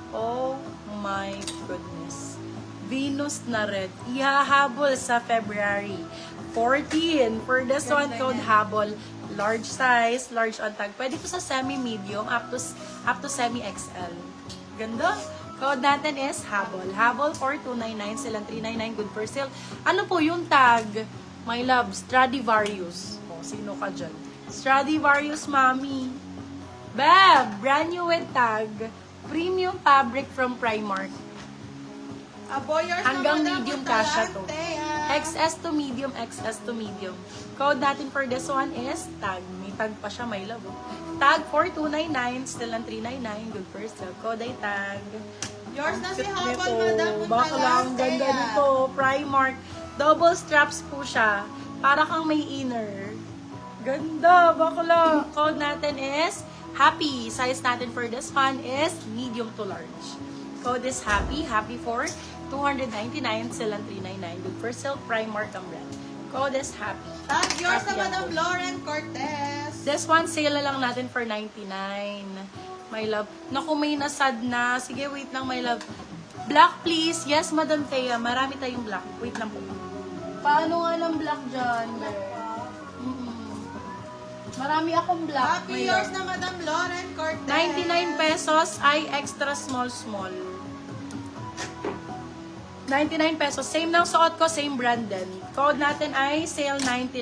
Oh my goodness. Venus na red. Ihahabol sa February 14. For this one, code habol. Large size, large on tag. Pwede po sa semi-medium up to semi-XL. Ganda. Code natin is habol. Habol for 299, silang 399, good for sale. Ano po yung tag? My love, Stradivarius. O, sino ka dyan? Stradivarius, mami. Beb, brand new with tag. Premium fabric from Primark. Hanggang medium kasha to. XS to medium, XS to medium. Code natin for this one is tag. May tag pa siya, my love. Tag for 299, still ang 399, good for sale. Code ay tag. Yours na si Habol, madam. Bakla, ang ganda nito. Primark. Double straps po siya. Para kang may inner. Ganda, bakla. Code natin is happy. Size natin for this one is medium to large. Code is happy. Happy for 299, silang 399. Good for sale, Primark ang brand. Code is happy. Tag yours Happy na ang Madam code. Lauren Cortez. This one, sale na lang natin for 99. My love. Naku, may nasad na. Sige, wait lang, my love. Black, please. Yes, Madam Thea. Marami tayong black. Wait lang po. Paano nga ng black dyan? Marami akong black. Happy my yours love. na Madam Lauren Cortez. 99 pesos ay extra small. 99 pesos. Same ng suot ko, same brand din. Code natin ay sale 99.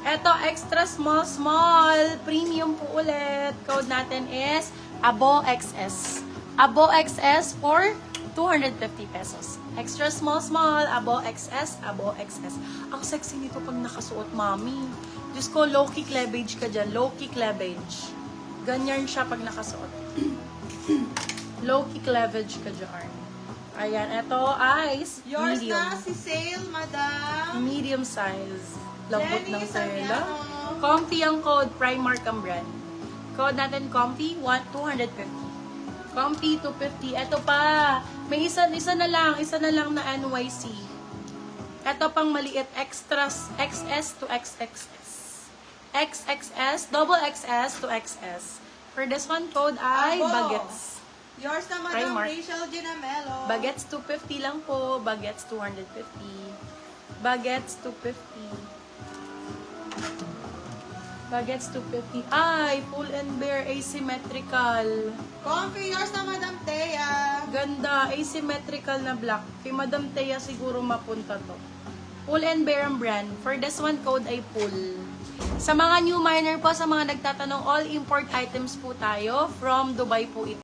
Eto, extra small. Premium po ulit. Code natin is Abo XS. Abo XS for 250 pesos. Extra small, Abo XS, Abo XS. Ang sexy nito pag nakasuot, mami. Diyos ko, low-key cleavage ka dyan. Low-key cleavage. Ganyan siya pag nakasuot. Low-key cleavage ka dyan. Ayan, ito ice. Yours Medium. na si Sale, Madam. Medium size. Lambot Jenny ng tela. Sabiano. Comfy ang code. Primark ang brand. Code natin comfy, 250. Comfy, 250. Ito pa. May isa na lang na NYC. Ito pang maliit. Extras, XS to XXS. XXS, double XS to XS. For this one, code ay Abo. Bagets. Yours na Madam Primark. Rachel Ginamelo. Bagets 250 lang po. Bagets 250. Bagets 250. Bagets 250. Ay, pull and bear asymmetrical. Comfy yours na Madam Thea. Ganda, asymmetrical na black. Kay Madam Thea siguro mapunta to. Pull and bear ang brand. For this one, code ay pull. Sa mga new miner po, sa mga nagtatanong, all import items po tayo. From Dubai po ito.